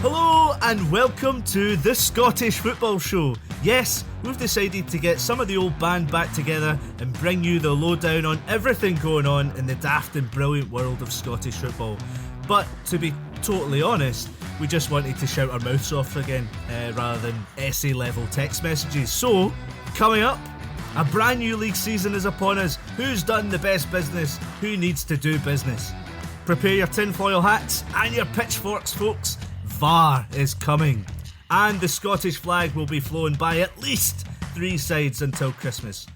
Hello and welcome to the Scottish Football Show. Yes, we've decided to get some of the old band back together and bring you the lowdown on everything going on in the daft and brilliant world of Scottish football. But to be totally honest, we just wanted to shout our mouths off again rather than essay level text messages. So, coming up, a brand new league season is upon us. Who's done the best business? Who needs to do business? Prepare your tinfoil hats and your pitchforks, folks. VAR is coming, and the Scottish flag will be flown by at least 3 sides until Christmas.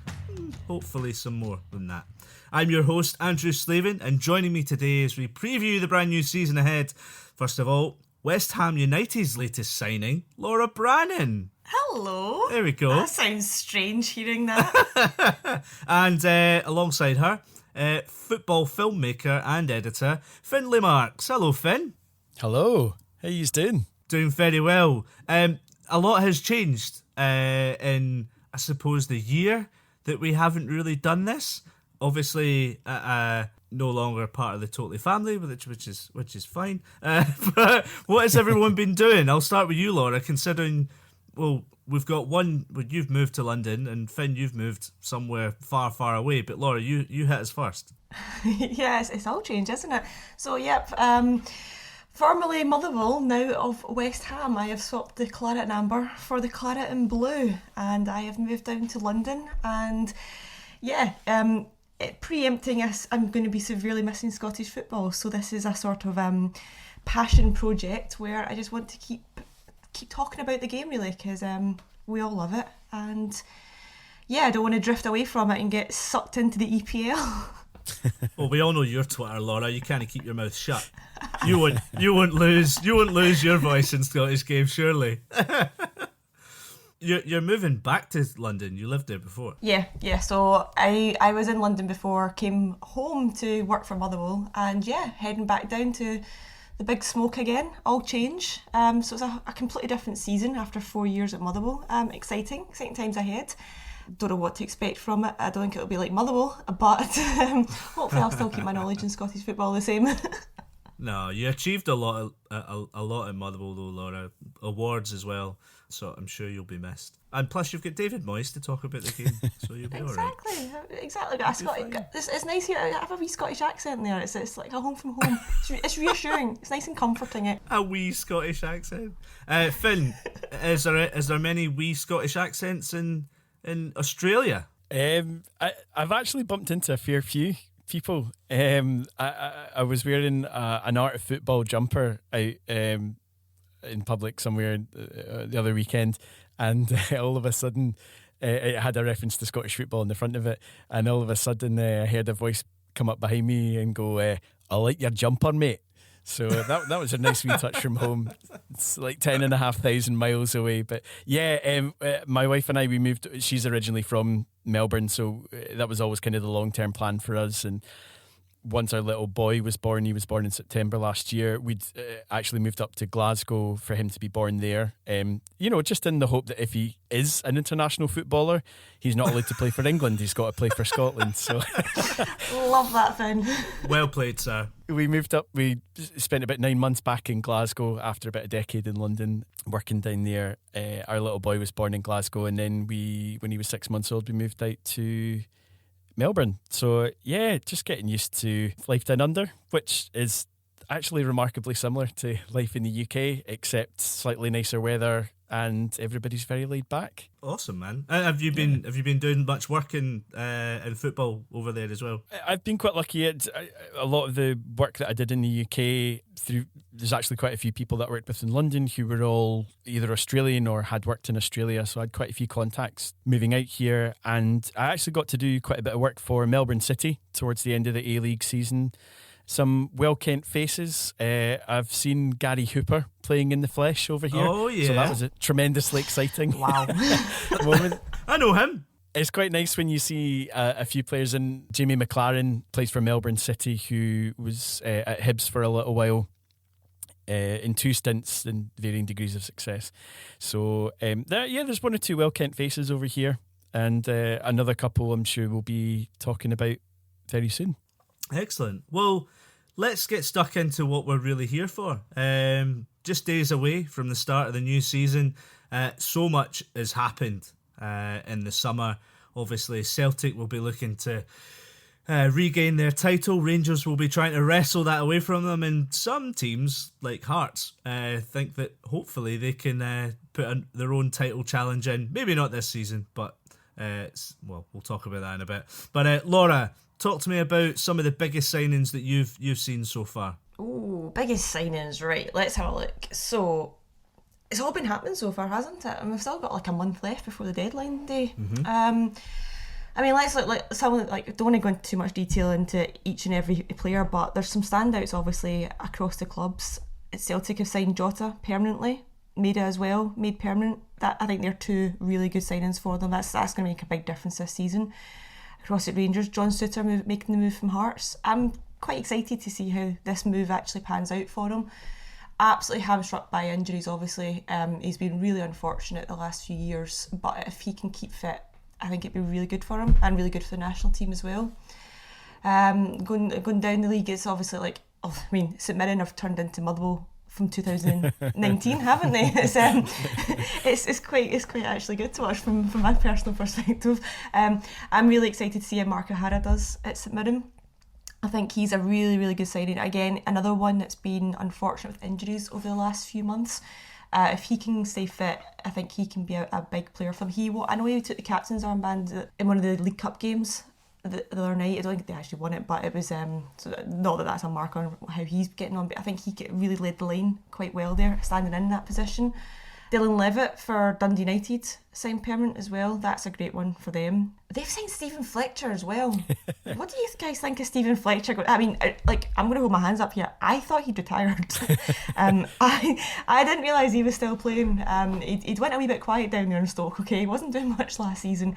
Hopefully some more than that. I'm your host, Andrew Slaven, and joining me today as we preview the brand new season ahead. First of all, West Ham United's latest signing, Laura Brannan. Hello. There we go. That sounds strange hearing that. And alongside her, football filmmaker and editor, Findlay Marks. Hello, Finn. Hello. How you doing? Doing very well. A lot has changed in, I suppose, the year that we haven't really done this. Obviously, no longer part of the Totally family, which is fine. But what has everyone been doing? I'll start with you, Laura, considering, well, we've got one, you've moved to London, and Finn, you've moved somewhere far, far away. But Laura, you hit us first. Yeah, it's all changed, isn't it? So, yep, formerly Motherwell, now of West Ham, I have swapped the claret and amber for the claret and blue, and I have moved down to London. And yeah, preempting us, I'm going to be severely missing Scottish football. So this is a sort of passion project where I just want to keep talking about the game, really, because we all love it. And yeah, I don't want to drift away from it and get sucked into the EPL. Well, we all know your Twitter, Laura. You can't keep your mouth shut. You won't lose your voice in Scottish games, surely. You're moving back to London. You lived there before. Yeah. So I was in London before, came home to work for Motherwell, and yeah, heading back down to the big smoke again. All change. So it's a completely different season after 4 years at Motherwell. Exciting times ahead. Don't know what to expect from it. I don't think it'll be like Motherwell, but hopefully I'll still keep my knowledge in Scottish football the same. No, you achieved a lot at Motherwell though, Laura. Awards as well, so I'm sure you'll be missed. And plus you've got David Moyes to talk about the game, so you'll be exactly. All right. Exactly. It's nice here. I have a wee Scottish accent there. It's like a home from home. It's reassuring. It's nice and comforting. A wee Scottish accent. Finn, is there many wee Scottish accents in Australia? I've actually bumped into a fair few people. I was wearing an Art of Football jumper out in public somewhere the other weekend, and all of a sudden it had a reference to Scottish football on the front of it, and all of a sudden I heard a voice come up behind me and go, "I like your jumper, mate." So that was a nice wee touch from home. It's like 10,500 miles away. But yeah, my wife and I, we moved. She's originally from Melbourne, so that was always kind of the long-term plan for us. And once our little boy was born, he was born in September last year, we'd actually moved up to Glasgow for him to be born there. Just in the hope that if he is an international footballer, he's not allowed to play for England. He's got to play for Scotland. So love that, Finn. Well played, sir. We moved up. We spent about 9 months back in Glasgow after about a decade in London working down there. Our little boy was born in Glasgow, and then when he was 6 months old, we moved out to Melbourne. So yeah, just getting used to life down under, which is actually remarkably similar to life in the UK, except slightly nicer weather and everybody's very laid back. Awesome, man. Have you been doing much work in football over there as well? I've been quite lucky. A lot of the work that I did in the UK, there's actually quite a few people that I worked with in London who were all either Australian or had worked in Australia, so I had quite a few contacts moving out here, and I actually got to do quite a bit of work for Melbourne City towards the end of the A-League season. Some well-kent faces. I've seen Gary Hooper playing in the flesh over here. Oh, yeah. So that was a tremendously exciting wow moment. I know him. It's quite nice when you see a few players, and Jamie McLaren plays for Melbourne City, who was at Hibs for a little while in 2 stints in varying degrees of success. So there's 1 or 2 well-kent faces over here, and another couple I'm sure we'll be talking about very soon. Excellent. Well, let's get stuck into what we're really here for. just days away from the start of the new season. So much has happened in the summer. Obviously, Celtic will be looking to regain their title. Rangers will be trying to wrestle that away from them, and some teams like Hearts think that hopefully they can put their own title challenge in. Maybe not this season, but we'll talk about that in a bit. But Laura, talk to me about some of the biggest signings that you've seen so far. Oh, biggest signings, right? Let's have a look. So it's all been happening so far, hasn't it? And we've still got like a month left before the deadline day. I mean, let's look like some like don't want to go into too much detail into each and every player, but there's some standouts obviously across the clubs. Celtic have signed Jota permanently, Maida as well, made permanent. That I think they're two really good signings for them. That's going to make a big difference this season. Across at Rangers, John Suter making the move from Hearts. I'm quite excited to see how this move actually pans out for him. Absolutely hamstrung by injuries, obviously. He's been really unfortunate the last few years, but if he can keep fit, I think it'd be really good for him and really good for the national team as well. Going down the league, it's obviously like, St Mirren have turned into Motherwell from 2019, haven't they? It's quite actually good to watch from my personal perspective. I'm really excited to see how Mark O'Hara does at St Mirren. I think he's a really, really good signing. Again, another one that's been unfortunate with injuries over the last few months. If he can stay fit, I think he can be a big player for them. I know he took the captain's armband in one of the League Cup games the other night. I don't think they actually won it, but it was so not that that's a mark on how he's getting on, but I think he really led the line quite well there, standing in that position. Dylan Levitt for Dundee United signed permanent as well. That's a great one for them. They've signed Steven Fletcher as well. What do you guys think of Steven Fletcher? I mean, I'm going to hold my hands up here. I thought he'd retired. I didn't realise he was still playing. He'd went a wee bit quiet down there in Stoke, okay? He wasn't doing much last season.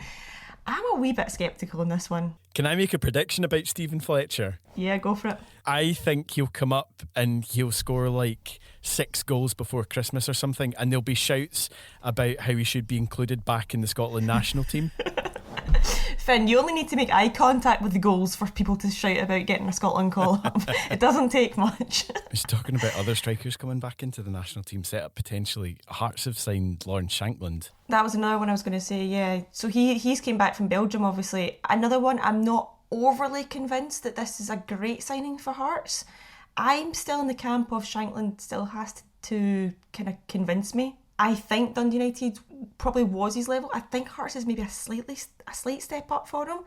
I'm a wee bit sceptical on this one. Can I make a prediction about Steven Fletcher? Yeah, go for it. I think he'll come up and he'll score like 6 goals before Christmas or something, and there'll be shouts about how he should be included back in the Scotland national team. Finn, you only need to make eye contact with the goals for people to shout about getting a Scotland call up. It doesn't take much. He's talking about other strikers coming back into the national team setup potentially. Hearts have signed Lawrence Shankland. That was another one I was going to say, yeah. So he's came back from Belgium, obviously. Another one, I'm not overly convinced that this is a great signing for Hearts. I'm still in the camp of Shankland still has to kind of convince me. I think Dundee United probably was his level. I think Hearts is maybe a slight step up for him.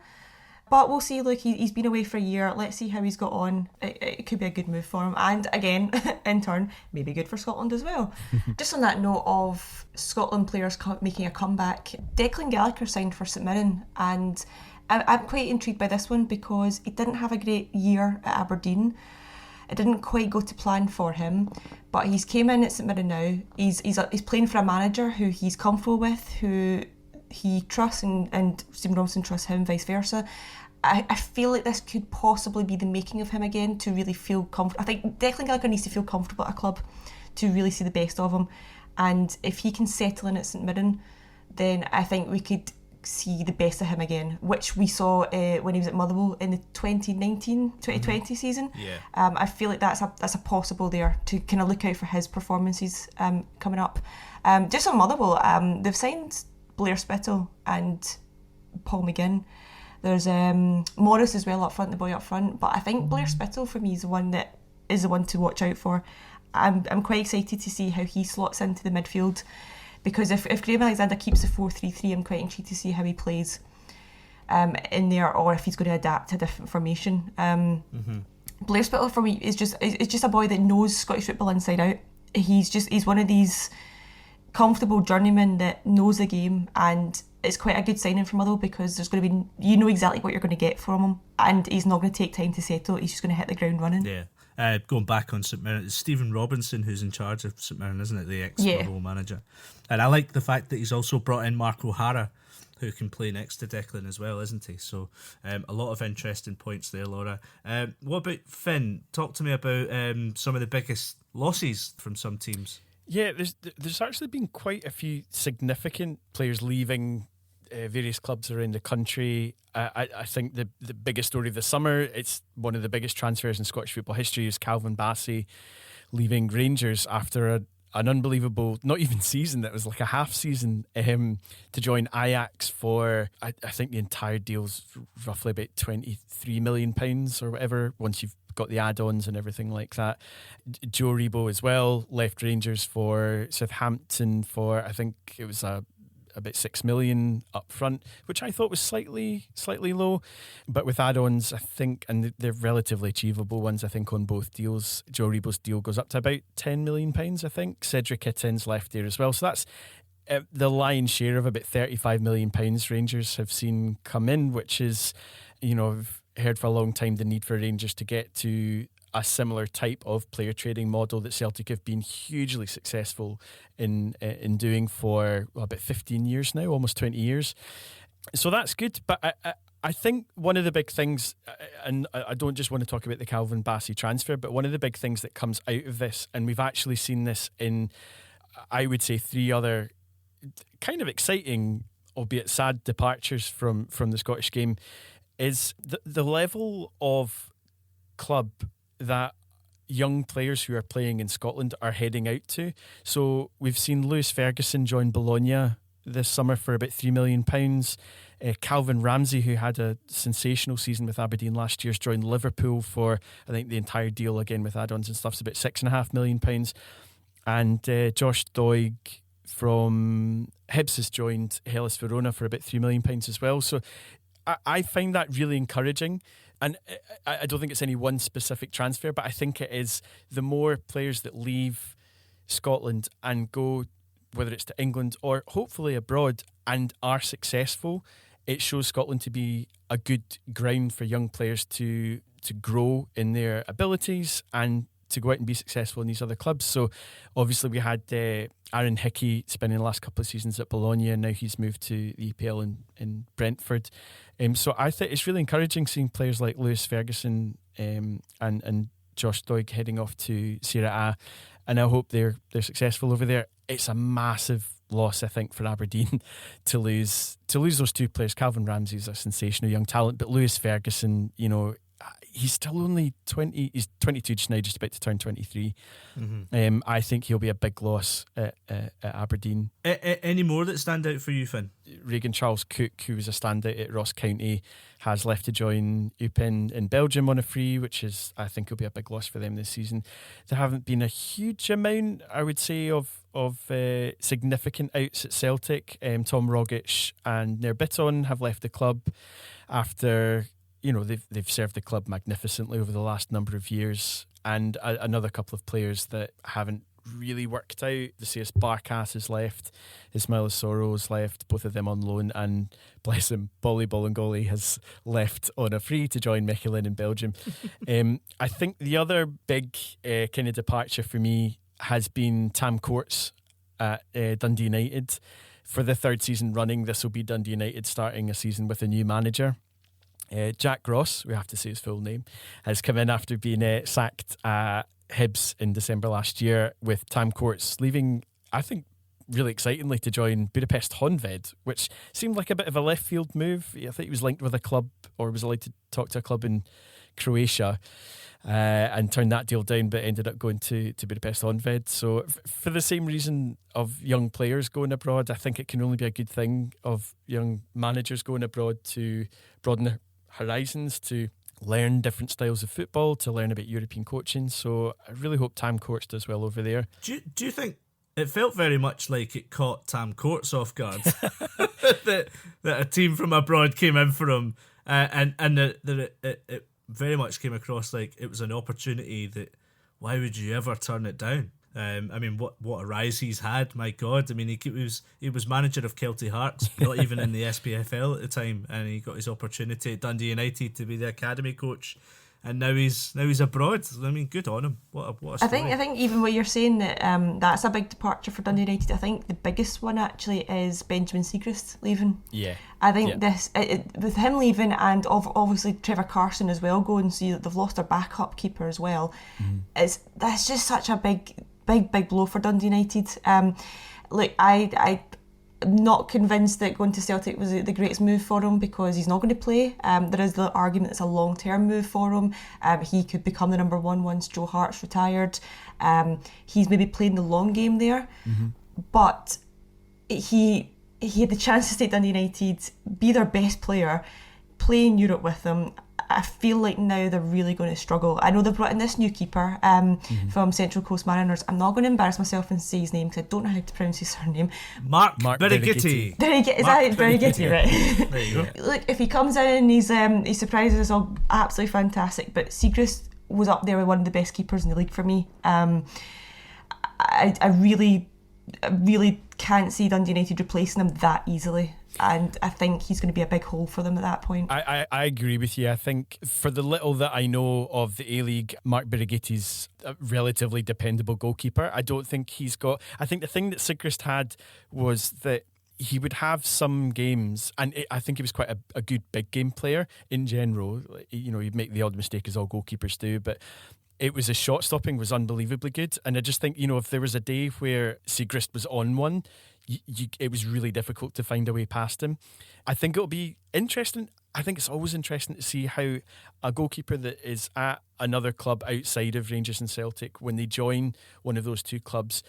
But we'll see. Look, he's been away for a year. Let's see how he's got on. It could be a good move for him. And again, in turn, maybe good for Scotland as well. Just on that note of Scotland players making a comeback, Declan Gallagher signed for St Mirren. And I'm quite intrigued by this one because he didn't have a great year at Aberdeen. It didn't quite go to plan for him, but he's came in at St Mirren now. He's playing for a manager who he's comfortable with, who he trusts, and Stephen Robinson trusts him, vice versa. I feel like this could possibly be the making of him again to really feel comfortable. I think Declan Gallagher needs to feel comfortable at a club to really see the best of him. And if he can settle in at St Mirren, then I think we could see the best of him again, which we saw when he was at Motherwell in the 2019-2020 season. Yeah. I feel like that's a possible there to kind of look out for his performances coming up. Just on Motherwell, they've signed Blair Spittle and Paul McGinn. There's Morris as well up front, the boy up front, but I think Blair Spittle for me is the one to watch out for. I'm quite excited to see how he slots into the midfield. Because if Graham Alexander keeps the 4-3-3, I'm quite intrigued to see how he plays in there, or if he's going to adapt to a different formation. Blair Spittle for me is just a boy that knows Scottish football inside out. He's one of these comfortable journeymen that knows the game, and it's quite a good signing for Motherwell because there's going to be, you know exactly what you're going to get from him, and he's not going to take time to settle. He's just going to hit the ground running. Yeah. Going back on St Mirren, it's Stephen Robinson who's in charge of St Mirren, isn't it? The ex-Motherwell manager. And I like the fact that he's also brought in Mark O'Hara, who can play next to Declan as well, isn't he? So a lot of interesting points there, Laura. What about Finn? Talk to me about some of the biggest losses from some teams. Yeah, there's actually been quite a few significant players leaving various clubs around the country. I think the biggest story of the summer, it's one of the biggest transfers in Scottish football history, is Calvin Bassey leaving Rangers after an unbelievable, not even season, that was like a half season, to join Ajax for, I think the entire deal's roughly about £23 million or whatever, once you've got the add-ons and everything like that. Joe Rebo as well left Rangers for Southampton for, I think it was about 6 million up front, which I thought was slightly low, but with add-ons, I think, and they're relatively achievable ones, I think, on both deals. Joe Rebo's deal goes up to about £10 million, I think. Cedric Etienne's left there as well, so that's the lion's share of about £35 million Rangers have seen come in, which is, I've heard for a long time the need for Rangers to get to a similar type of player trading model that Celtic have been hugely successful in doing for about 15 years now, almost 20 years. So that's good. But I think one of the big things, and I don't just want to talk about the Calvin Bassey transfer, but one of the big things that comes out of this, and we've actually seen this in, I would say, 3 other kind of exciting, albeit sad, departures from the Scottish game, is the level of club that young players who are playing in Scotland are heading out to. So we've seen Lewis Ferguson join Bologna this summer for about £3 million. Calvin Ramsey, who had a sensational season with Aberdeen last year, has joined Liverpool for, I think the entire deal, again with add-ons and stuff, is about £6.5 million. And Josh Doig from Hibs has joined Hellas Verona for about £3 million as well. So I find that really encouraging. And I don't think it's any one specific transfer, but I think it is the more players that leave Scotland and go, whether it's to England or hopefully abroad, and are successful, it shows Scotland to be a good ground for young players to grow in their abilities and to go out and be successful in these other clubs. So obviously we had Aaron Hickey spending the last couple of seasons at Bologna, and now he's moved to the EPL in Brentford. So I think it's really encouraging seeing players like Lewis Ferguson and Josh Doig heading off to Serie A, and I hope they're successful over there. It's a massive loss, I think, for Aberdeen to lose those 2 players. Calvin Ramsey's a sensational young talent, but Lewis Ferguson, he's still only 20. He's 22 just now, just about to turn 23. Mm-hmm. I think he'll be a big loss at Aberdeen. Any more that stand out for you, Finn? Regan Charles Cook, who was a standout at Ross County, has left to join Eupen in Belgium on a free, which is, I think, will be a big loss for them this season. There haven't been a huge amount, I would say, of significant outs at Celtic. Tom Rogic and Nair Bitton have left the club after, they've served the club magnificently over the last number of years, and another couple of players that haven't really worked out. The CS Barkas has left, Ismail Soro has left, both of them on loan, and bless him, Bolly Bolingoli has left on a free to join Mechelen in Belgium. I think the other big kind of departure for me has been Tam Courts at Dundee United. For the 3rd season running, this will be Dundee United starting a season with a new manager. Jack Ross, we have to say his full name, has come in after being sacked at Hibs in December last year, with Tam Courts leaving, I think, really excitingly to join Budapest Honved, which seemed like a bit of a left field move. I think he was linked with a club, or was allowed to talk to a club in Croatia, and turned that deal down, but ended up going to Budapest Honved. So for the same reason of young players going abroad, I think it can only be a good thing of young managers going abroad to broaden their horizons, to learn different styles of football, to learn about European coaching. So I really hope Tam Courts does well over there. Do you think it felt very much like it caught Tam Courts off guard that a team from abroad came in for him, and that it very much came across like it was an opportunity that, why would you ever turn it down? I mean, what a rise he's had, my God. I mean, he was manager of Kelty Hearts, not even in the SPFL at the time, and he got his opportunity at Dundee United to be the academy coach, and now he's abroad. I mean, good on him. What a story. I think even what you're saying, that that's a big departure for Dundee United. I think the biggest one actually is Benjamin Siegrist leaving. Yeah. I think this with him leaving, and obviously Trevor Carson as well going, so they've lost their backup keeper as well. Mm. That's just such a big blow for Dundee United. Look, I not convinced that going to Celtic was the greatest move for him because he's not going to play. There is the argument it's a long-term move for him. He could become the number one once Joe Hart's retired. He's maybe playing the long game there, but he had the chance to stay at Dundee United, be their best player, play in Europe with them. I feel like now they're really going to struggle. I know they've brought in this new keeper from Central Coast Mariners. I'm not going to embarrass myself and say his name because I don't know how to pronounce his surname. Mark Birighitti. Is that Birighitti, right? There you go. Look, if he comes in and he surprises us all, absolutely fantastic. But Siegrist was up there with one of the best keepers in the league for me. I really can't see Dundee United replacing him that easily. And I think he's going to be a big hole for them at that point. I agree with you. I think for the little that I know of the A-League, Mark Birigitti's a relatively dependable goalkeeper. I don't think he's got... I think the thing that Siegrist had was that he would have some games, and I think he was quite a good big game player in general. You know, he'd make the odd mistake as all goalkeepers do, but it was his shot stopping was unbelievably good. And I just think, you know, if there was a day where Siegrist was on one, it was really difficult to find a way past him. I think it'll be interesting. I think it's always interesting to see how a goalkeeper that is at another club outside of Rangers and Celtic, when they join one of those two clubs,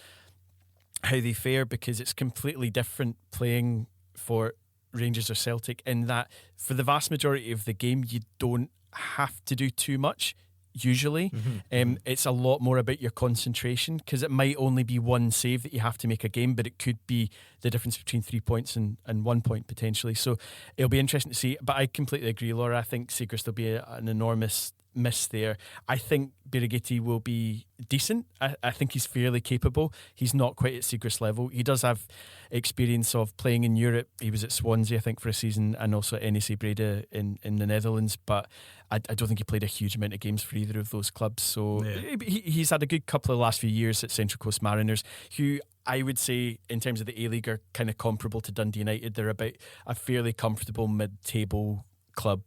how they fare, because it's completely different playing for Rangers or Celtic in that for the vast majority of the game you don't have to do too much. Usually it's a lot more about your concentration, because it might only be one save that you have to make a game, but it could be the difference between 3 points and 1 point potentially. So it'll be interesting to see. But I completely agree, Laura. I think Siegrist will be an enormous miss there. I think Birighitti will be decent. I think he's fairly capable. He's not quite at Siegrist level. He does have experience of playing in Europe. He was at Swansea, I think, for a season, and also at NEC Breda in the Netherlands, but I don't think he played a huge amount of games for either of those clubs. So he's had a good couple of the last few years at Central Coast Mariners, who I would say in terms of the A-League are kind of comparable to Dundee United. They're about a fairly comfortable mid-table club.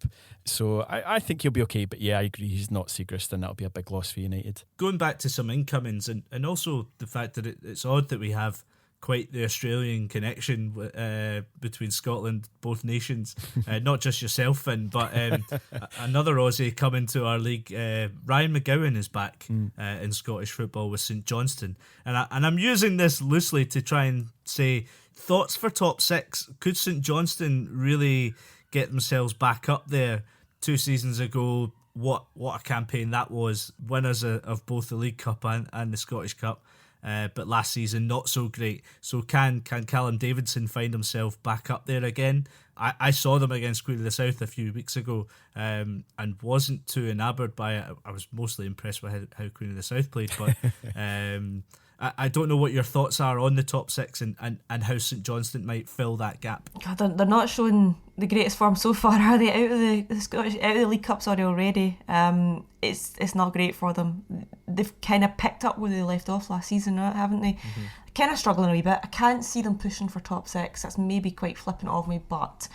So I think he'll be okay, but yeah, I agree, he's not Siegrist, and that'll be a big loss for United. Going back to some incomings and also the fact that it's odd that we have quite the Australian connection between Scotland, both nations, not just yourself, Finn, but another Aussie coming to our league. Ryan McGowan is back in Scottish football with St Johnstone, and I'm using this loosely to try and say thoughts for top six. Could St Johnstone really get themselves back up there? 2 seasons ago, what a campaign that was, winners of both the League Cup and the Scottish Cup. But last season not so great. So can Callum Davidson find himself back up there again? I saw them against Queen of the South a few weeks ago and wasn't too enamored by it. I was mostly impressed with how Queen of the South played, but I don't know what your thoughts are on the top six and how St Johnstone might fill that gap. God, they're not showing the greatest form so far, are they? Out of the Scottish, out of the League Cup, already. It's not great for them. They've kind of picked up where they left off last season, haven't they? Kind of struggling a wee bit. I can't see them pushing for top six. That's maybe quite flippant of me, but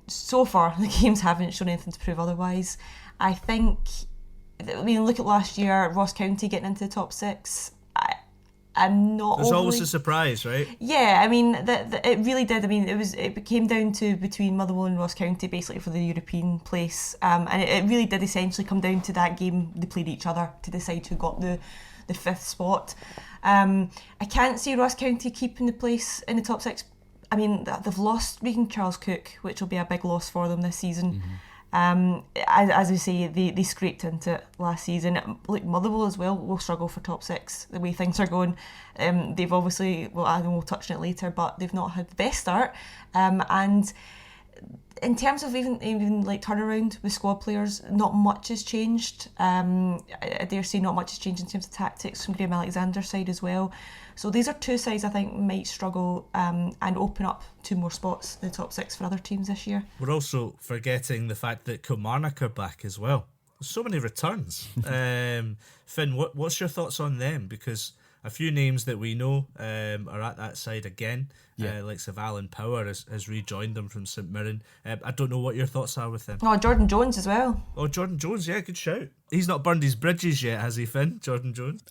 so far the games haven't shown anything to prove otherwise. I think, look at last year, Ross County getting into the top six. I'm not. There's always a surprise, right? Yeah, it really did. It came down to between Motherwell and Ross County basically for the European place, and it really did essentially come down to that game they played each other to decide who got the 5th spot. I can't see Ross County keeping the place in the top six. They've lost Regan Charles Cook, which will be a big loss for them this season. As we say, they scraped into it last season. Look, Motherwell as well will struggle for top six the way things are going. They've obviously, I know we'll touch on it later, but they've not had the best start. And in terms of even like turnaround with squad players, not much has changed. I dare say not much has changed in terms of tactics from Graham Alexander's side as well. So these are two sides I think might struggle and open up 2 more spots in the top 6 for other teams this year. We're also forgetting the fact that Kilmarnock are back as well. So many returns. Finn, what's your thoughts on them? Because a few names that we know are at that side again. Like Alan Power has rejoined them from St Mirren. I don't know what your thoughts are with them. Oh, Jordan Jones as well. Oh, Jordan Jones, yeah, good shout. He's not burned his bridges yet, has he, Finn? Jordan Jones?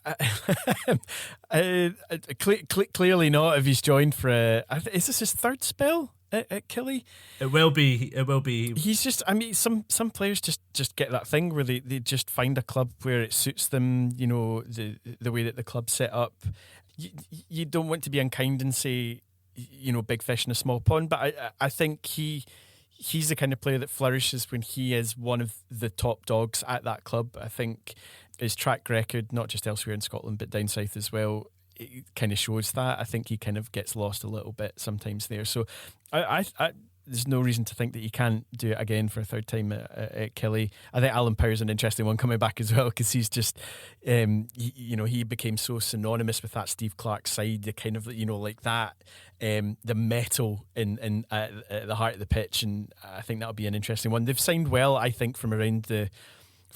Clearly not. If he's joined for is this his third spell at Killie? It will be. He's just, I mean, some players just get that thing where they just find a club where it suits them, you know, the way that the club's set up. You don't want to be unkind and say, you know, big fish in a small pond, but I think he's the kind of player that flourishes when he is one of the top dogs at that club. I think his track record, not just elsewhere in Scotland but down south as well, it kind of shows that. I think he kind of gets lost a little bit sometimes there. So I there's no reason to think that he can't do it again for a third time at Killie. I think Alan Power's an interesting one coming back as well, because he's just, he became so synonymous with that Steve Clarke side, the kind of, you know, like that, the metal in at the heart of the pitch, and I think that'll be an interesting one. They've signed well, I think, from around the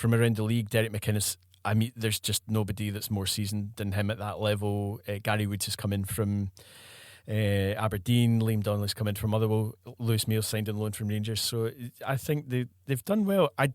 league. Derek McInnes, I mean, there's just nobody that's more seasoned than him at that level. Gary Woods has come in from Aberdeen, Liam Donnelly's come in from Motherwell, Lewis Meals signed on loan from Rangers. So I think they've done well. I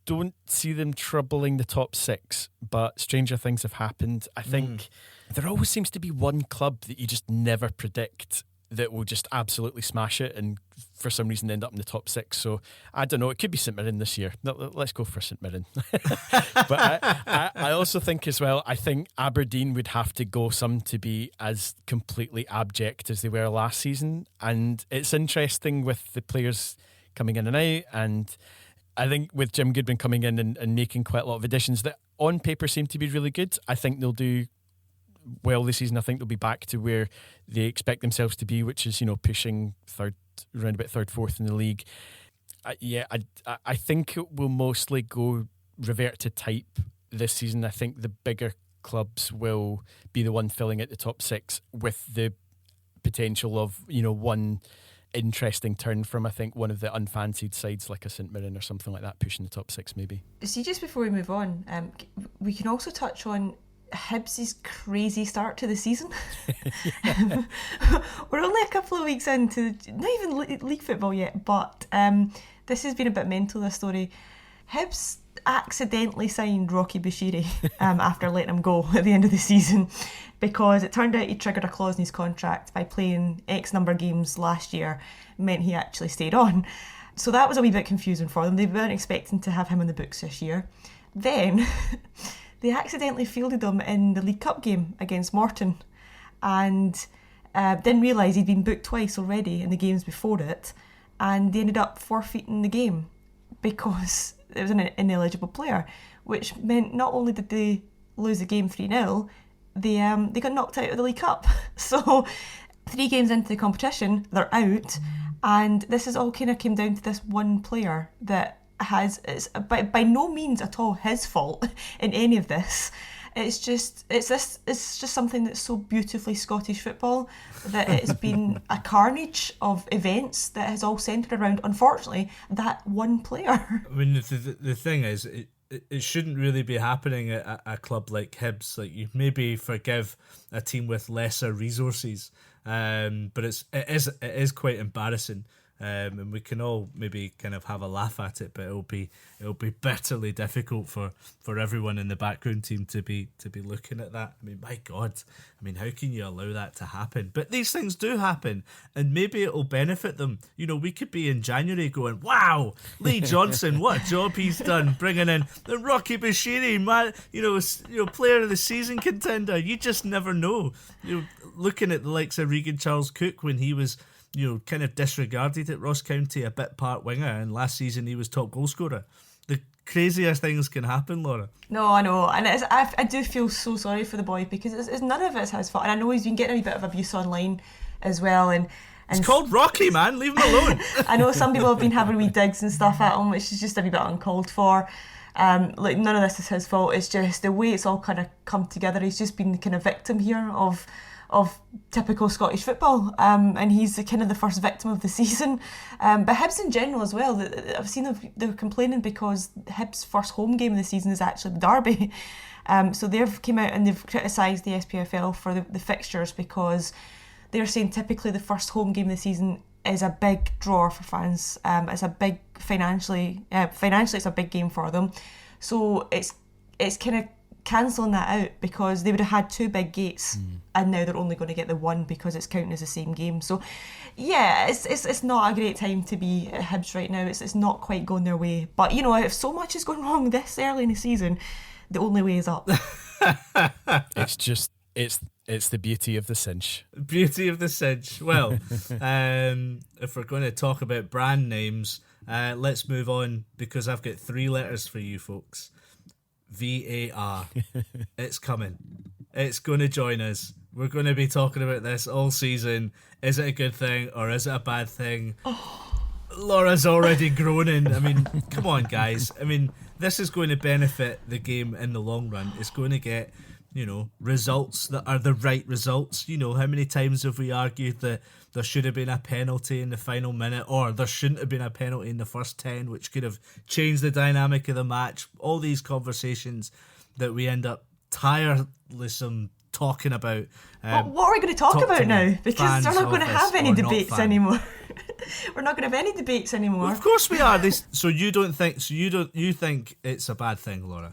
don't see them troubling the top six, but stranger things have happened. I think there always seems to be one club that you just never predict that will just absolutely smash it and for some reason end up in the top six. So I don't know, it could be St Mirren this year. No, let's go for St Mirren. But I also think as well, I think Aberdeen would have to go some to be as completely abject as they were last season. And it's interesting with the players coming in and out, and I think with Jim Goodwin coming in and making quite a lot of additions that on paper seem to be really good, I think they'll do well this season. I think they'll be back to where they expect themselves to be, which is, you know, pushing around about third, fourth in the league. I think it will mostly revert to type this season. I think the bigger clubs will be the one filling at the top six, with the potential of, you know, one interesting turn from, I think, one of the unfancied sides like a St Mirren or something like that pushing the top six maybe. See, just before we move on, we can also touch on Hibs' crazy start to the season. We're only a couple of weeks into not even league football yet, but this has been a bit mental, this story. Hibs accidentally signed Rocky Bashiri after letting him go at the end of the season, because it turned out he triggered a clause in his contract by playing X number of games last year, meant he actually stayed on. So that was a wee bit confusing for them. They weren't expecting to have him in the books this year. Then they accidentally fielded him in the League Cup game against Morton, and didn't realise he'd been booked twice already in the games before it, and they ended up forfeiting the game because it was an ineligible player, which meant not only did they lose the game 3-0, they got knocked out of the League Cup. So 3 games into the competition, they're out, and this is all kind of came down to this one player that it's by no means at all his fault in any of this. It's just something that's so beautifully Scottish football that it's been a carnage of events that has all centred around, unfortunately, that one player. I mean, the thing is, it shouldn't really be happening at a club like Hibs. Like, you maybe forgive a team with lesser resources, but it is quite embarrassing. And we can all maybe kind of have a laugh at it, but it'll be bitterly difficult for everyone in the background team to be looking at that. I mean, my God, I mean, how can you allow that to happen? But these things do happen, and maybe it'll benefit them. You know, we could be in January going, wow, Lee Johnson, what a job he's done, bringing in the Rocky Bashiri, man, you know, player of the season contender. You just never know. You know, looking at the likes of Regan Charles Cook when he was, you know, kind of disregarded at Ross County, a bit part winger, and last season he was top goal scorer. The craziest things can happen, Laura. No, I know, and I do feel so sorry for the boy, because it's none of it's his fault, and I know he's been getting a bit of abuse online as well, and it's called Rocky, man, leave him alone. I know some people have been having wee digs and stuff at him, which is just a wee bit uncalled for. Like, none of this is his fault. It's just the way it's all kind of come together. He's just been the kind of victim here of typical Scottish football, and he's the kind of the first victim of the season. But Hibs in general as well. I've seen they're complaining because Hibs' first home game of the season is actually the derby. So they've came out and they've criticised the SPFL for the fixtures, because they're saying typically the first home game of the season is a big draw for fans. It's a big financially it's a big game for them. So it's kind of cancelling that out, because they would have had two big gates, and now they're only going to get the one because it's counting as the same game. So yeah, it's not a great time to be at Hibs right now. It's not quite going their way. But you know, if so much is going wrong this early in the season, the only way is up. It's the beauty of the cinch. Beauty of the cinch. Well, if we're going to talk about brand names, let's move on, because I've got 3 letters for you folks. VAR. It's coming. It's going to join us. We're going to be talking about this all season. Is it a good thing or is it a bad thing? Laura's already groaning. I mean, come on, guys. I mean, this is going to benefit the game in the long run. It's going to get, you know, results that are the right results. You know, how many times have we argued that there should have been a penalty in the final minute, or there shouldn't have been a penalty in the first 10, which could have changed the dynamic of the match? All these conversations that we end up tirelessly talking about. What are we going to talk about now? Because we're not going to have any debates anymore. We're not going to have any debates anymore. Well, of course we are. So you think it's a bad thing, Laura?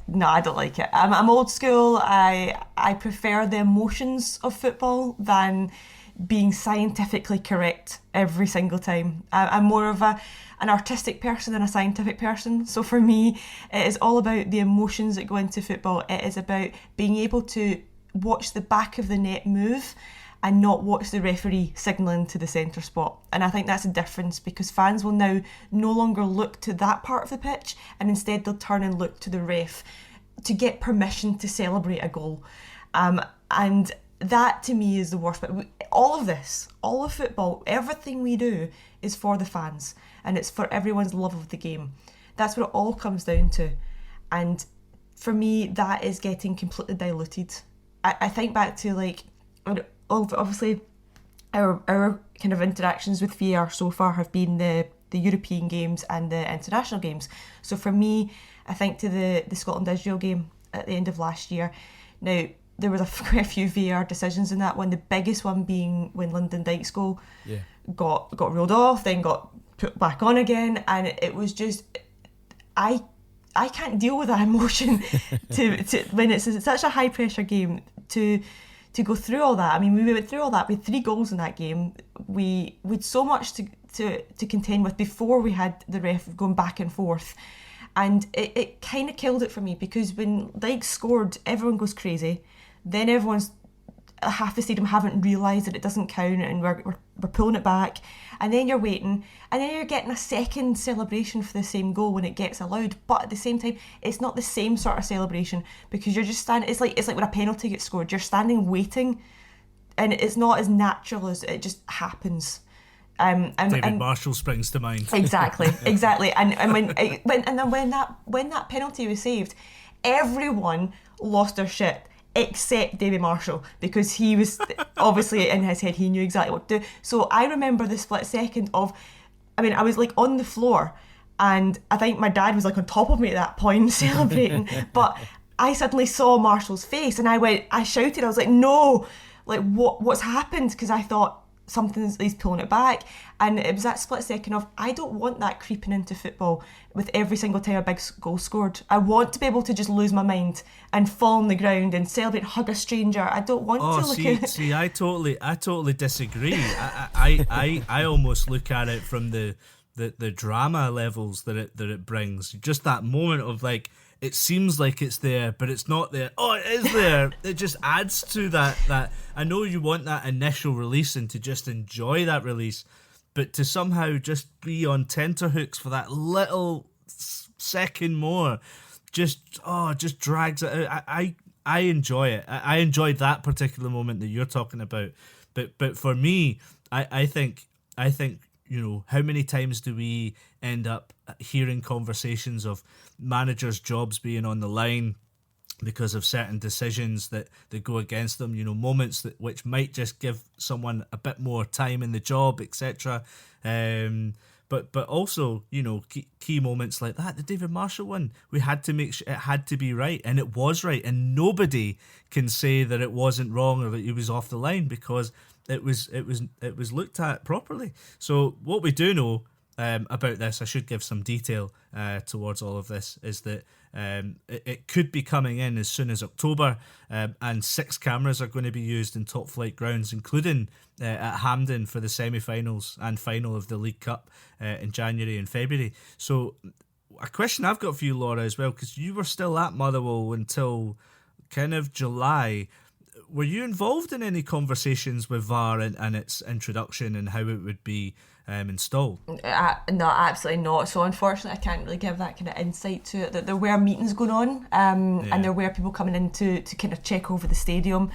No, I don't like it. I'm old school. I prefer the emotions of football than being scientifically correct every single time. I'm more of an artistic person than a scientific person. So for me, it is all about the emotions that go into football. It is about being able to watch the back of the net move and not watch the referee signalling to the centre spot. And I think that's a difference, because fans will now no longer look to that part of the pitch, and instead they'll turn and look to the ref to get permission to celebrate a goal. And that to me is the worst. But all of this, all of football, everything we do is for the fans, and it's for everyone's love of the game. That's what it all comes down to. And for me, that is getting completely diluted. I think back to, like, obviously our kind of interactions with VAR so far have been the European games and the international games. So for me, I think to the Scotland-Israel game at the end of last year. Now, there were quite a few VAR decisions in that one, the biggest one being when Lyndon Dykes' goal got ruled off, then got put back on again, and it was just, I can't deal with that emotion to when it's such a high pressure game to go through all that. I mean, we went through all that with 3 goals in that game. We had so much to contend with before we had the ref going back and forth, and it kind of killed it for me, because when Dykes scored, everyone goes crazy. Then half the stadium haven't realised that it doesn't count, and we're pulling it back, and then you're waiting, and then you're getting a second celebration for the same goal when it gets allowed. But at the same time, it's not the same sort of celebration, because you're just standing. It's like when a penalty gets scored, you're standing waiting, and it's not as natural as it just happens. David Marshall springs to mind. Exactly. And when that penalty was saved, everyone lost their shit except David Marshall, because he was obviously in his head, he knew exactly what to do. So I remember the split second of, I was like on the floor, and I think my dad was like on top of me at that point celebrating, but I suddenly saw Marshall's face, and I shouted, I was like, no, like what's happened? Because I thought he's pulling it back, and it was that split second of, I don't want that creeping into football with every single time a big goal scored. I want to be able to just lose my mind and fall on the ground and celebrate, hug a stranger. I don't want to look at it. See, I totally disagree. I almost look at it from the drama levels that it brings. Just that moment of, like, it seems like it's there, but it's not there. Oh, it is there. It just adds to that. I know you want that initial release and to just enjoy that release, but to somehow just be on tenterhooks for that little second more, just drags it out. I enjoy it. I enjoyed that particular moment that you're talking about. But for me, I think how many times do we end up hearing conversations of managers' jobs being on the line because of certain decisions that go against them, moments which might just give someone a bit more time in the job, etc. But also, key moments like that, the David Marshall one, we had to make sure it had to be right, and it was right, and nobody can say that it wasn't wrong or that he was off the line, because it was looked at properly. So what we do know about this, I should give some detail towards all of this, is that it could be coming in as soon as October, and 6 cameras are going to be used in top flight grounds, including at Hampden for the semi-finals and final of the League Cup in January and February. So a question I've got for you, Laura, as well, because you were still at Motherwell until kind of July. Were you involved in any conversations with VAR and its introduction and how it would be installed? No, absolutely not. So unfortunately, I can't really give that kind of insight to it. That there were meetings going on, and there were people coming in to kind of check over the stadium,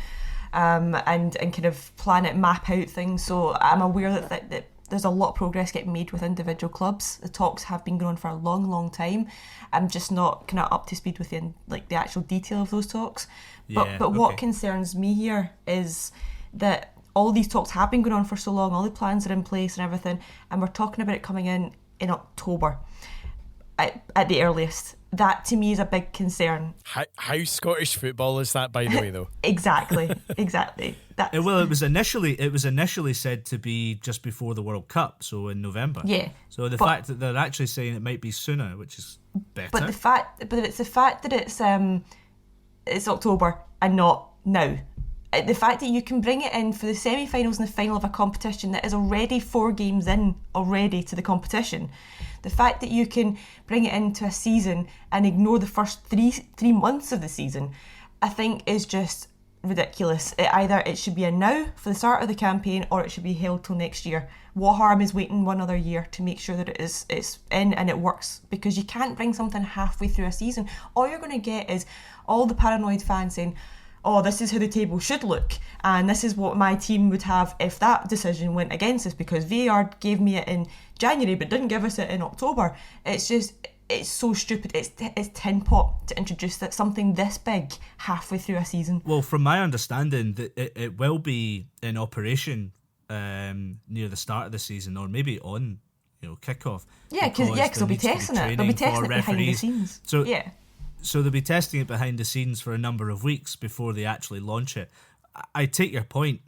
and kind of plan it, map out things. So I'm aware that there's a lot of progress getting made with individual clubs. The talks have been going on for a long, long time. I'm just not kind of up to speed with the actual detail of those talks. But what concerns me here is that all these talks have been going on for so long, all the plans are in place and everything, and we're talking about it coming in October at the earliest. That to me is a big concern. How Scottish football is that, by the way, though? Exactly. Well, it was initially said to be just before the World Cup, so in November. Yeah. So the fact that they're actually saying it might be sooner, which is better. But it's the fact that it's October and not now. The fact that you can bring it in for the semi-finals and the final of a competition that is already 4 games in already to the competition. The fact that you can bring it into a season and ignore the first three months of the season, I think is just ridiculous. It should be a now for the start of the campaign, or it should be held till next year. What harm is waiting one other year to make sure that it's in and it works? Because you can't bring something halfway through a season. All you're going to get is all the paranoid fans saying, oh, this is how the table should look, and this is what my team would have if that decision went against us, because VAR gave me it in January but didn't give us it in October. It's so stupid. It's tin pot to introduce something this big halfway through a season. Well, from my understanding, that it will be in operation near the start of the season, or maybe on kickoff. Yeah, because they'll be testing it. They'll be testing it behind the scenes. So yeah. So they'll be testing it behind the scenes for a number of weeks before they actually launch it. I take your point.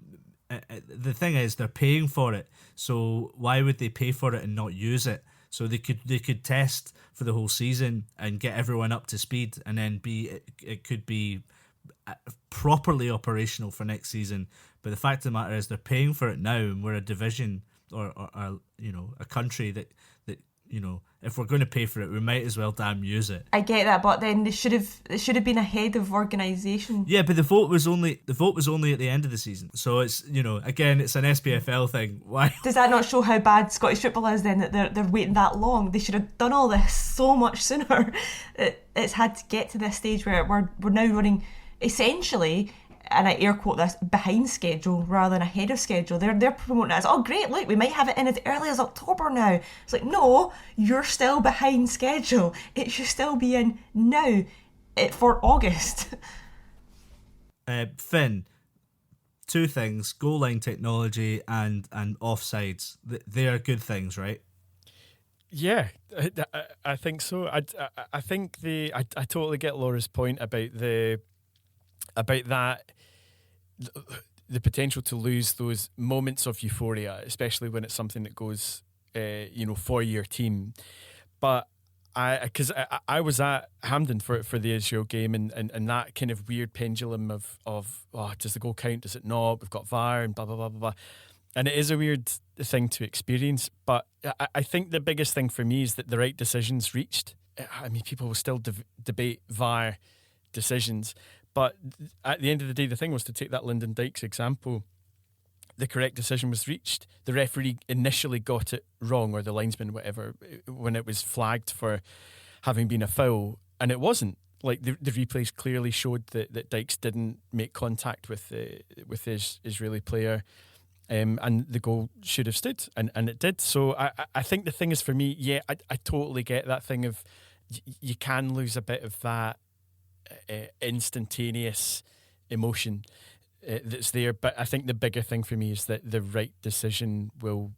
The thing is, they're paying for it, so why would they pay for it and not use it? So they could test for the whole season and get everyone up to speed, and then it could be properly operational for next season. But the fact of the matter is, they're paying for it now, and we're a division or a country that if we're going to pay for it, we might as well damn use it. I get that, but then they should have been ahead of organisation. Yeah, but the vote was only at the end of the season, so it's again, it's an SPFL thing. Why does that not show how bad Scottish football is then, that they're waiting that long? They should have done all this so much sooner. It's had to get to this stage where we're now running essentially, and I air quote this, behind schedule rather than ahead of schedule. They're promoting it as, oh great, look, we might have it in as early as October now. It's like, no, you're still behind schedule. It should still be in now for August. Finn, 2 things: goal line technology and offsides. They are good things, right? Yeah, I think so. I think I totally get Laura's point about that. The potential to lose those moments of euphoria, especially when it's something that goes, for your team. But because I was at Hampden for the Israel game, and that kind of weird pendulum of does the goal count, does it not? We've got VAR and blah blah blah blah blah, and it is a weird thing to experience. But I think the biggest thing for me is that the right decisions reached. I mean, people will still debate VAR decisions. But at the end of the day, the thing was, to take that Lyndon Dykes example, the correct decision was reached. The referee initially got it wrong, or the linesman, whatever, when it was flagged for having been a foul, and it wasn't. Like the replays clearly showed that Dykes didn't make contact with his Israeli player. and the goal should have stood, and it did. So I think the thing is, for me, I totally get that thing of you can lose a bit of that instantaneous emotion that's there, but I think the bigger thing for me is that the right decision will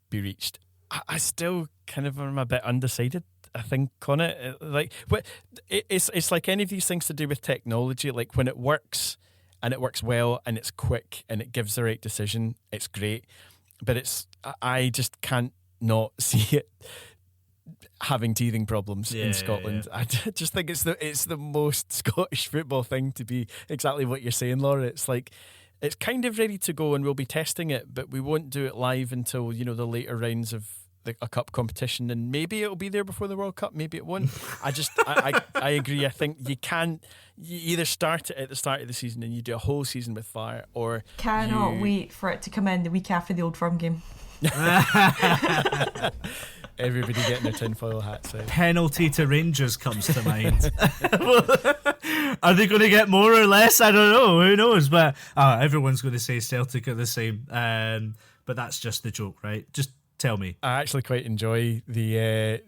be reached. I still kind of am a bit undecided, I think, on it. Like, it's like any of these things to do with technology. Like, when it works and it works well and it's quick and it gives the right decision, it's great. But I just can't not see it having teething problems in Scotland. I just think it's the most Scottish football thing to be exactly what you're saying, Laura. It's like, it's kind of ready to go and we'll be testing it, but we won't do it live until, the later rounds of a cup competition, and maybe it'll be there before the World Cup, maybe it won't. I agree. I think you either start it at the start of the season and you do a whole season with fire, or cannot wait for it to come in the week after the Old Firm game. Everybody getting their tinfoil hats out. Penalty to Rangers comes to mind. Are they going to get more or less? I don't know. Who knows? But everyone's going to say Celtic are the same. But that's just the joke, right? Just tell me. I actually quite enjoy the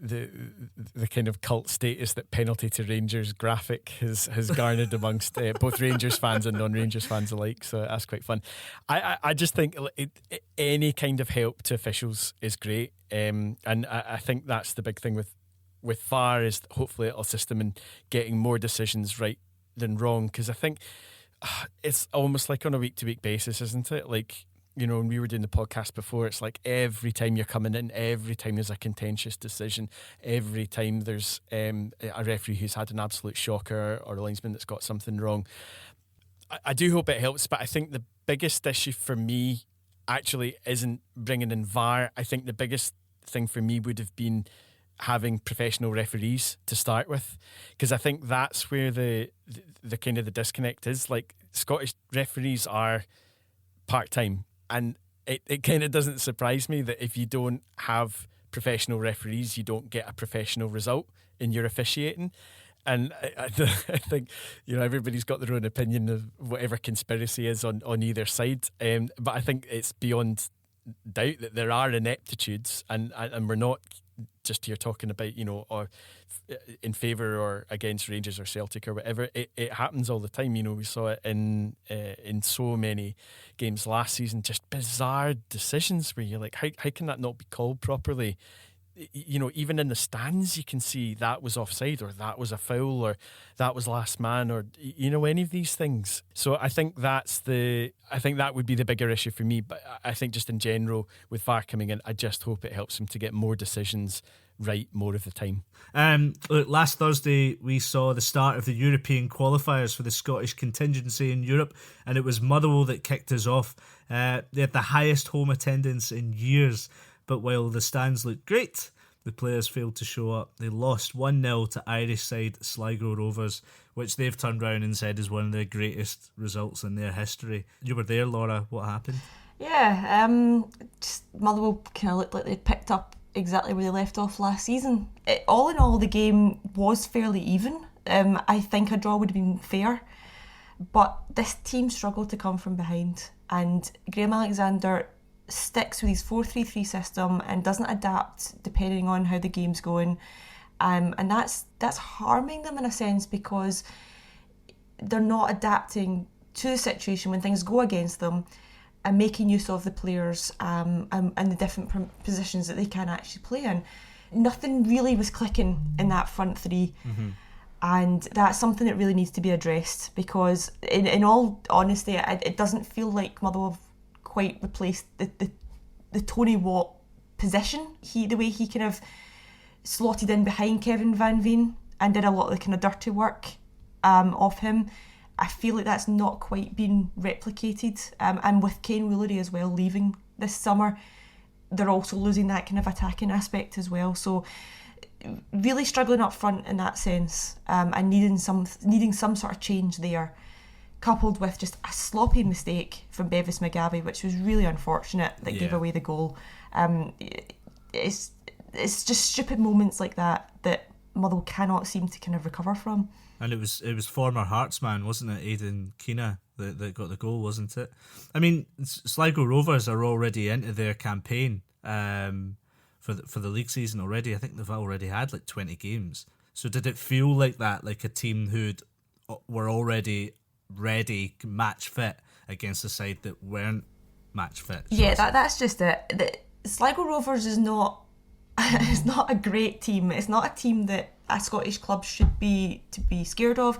kind of cult status that penalty to Rangers graphic has garnered amongst both Rangers fans and non-Rangers fans alike. So that's quite fun. I just think any kind of help to officials is great, and I think that's the big thing with VAR, is hopefully it'll assist them in getting more decisions right than wrong. Because I think it's almost like on a week-to-week basis, isn't it? Like, when we were doing the podcast before, it's like every time you're coming in, every time there's a contentious decision, every time there's a referee who's had an absolute shocker or a linesman that's got something wrong. I do hope it helps, but I think the biggest issue for me actually isn't bringing in VAR. I think the biggest thing for me would have been having professional referees to start with, because I think that's where the kind of the disconnect is. Like, Scottish referees are part-time. And it kind of doesn't surprise me that if you don't have professional referees, you don't get a professional result in your officiating. And I think, everybody's got their own opinion of whatever conspiracy is on either side. But I think it's beyond doubt that there are ineptitudes, and we're not just here talking about, or in favour or against Rangers or Celtic or whatever. It happens all the time. We saw it in so many games last season, just bizarre decisions where you're like, how can that not be called properly? Even in the stands you can see that was offside, or that was a foul, or that was last man, or any of these things. So I think that would be the bigger issue for me. But I think just in general, with VAR coming in, I just hope it helps them to get more decisions right more of the time. Look, last Thursday we saw the start of the European qualifiers for the Scottish contingency in Europe, and it was Motherwell that kicked us off. They had the highest home attendance in years. But while the stands looked great, the players failed to show up. They lost 1-0 to Irish side Sligo Rovers, which they've turned around and said is one of the greatest results in their history. You were there, Laura. What happened? Yeah, just Motherwell kind of looked like they'd picked up exactly where they left off last season. All in all, the game was fairly even. I think a draw would have been fair. But this team struggled to come from behind. And Graham Alexander sticks with his 4-3-3 system and doesn't adapt depending on how the game's going, and that's harming them in a sense, because they're not adapting to the situation when things go against them and making use of the players and the different positions that they can actually play in. Nothing really was clicking in that front three. Mm-hmm. And that's something that really needs to be addressed, because in all honesty, it doesn't feel like Motherwell quite replaced the Tony Watt position. The way he kind of slotted in behind Kevin Van Veen and did a lot of the kind of dirty work of him. I feel like that's not quite been replicated. And with Kane Woolery as well leaving this summer, they're also losing that kind of attacking aspect as well. So really struggling up front in that sense, and needing some sort of change there, coupled with just a sloppy mistake from Bevis Mugabe, which was really unfortunate, that gave away the goal. It's just stupid moments like that Motherwell cannot seem to kind of recover from. And it was former Hearts man, wasn't it, Aidan Keena, that got the goal, wasn't it? I mean, Sligo Rovers are already into their campaign for the league season already. I think they've already had like 20 games. So did it feel like that, like a team who'd were already ready, match fit against a side that weren't match fit? Yeah, that's just it. Sligo Rovers is not it's not a great team. It's not a team that a Scottish club should be scared of.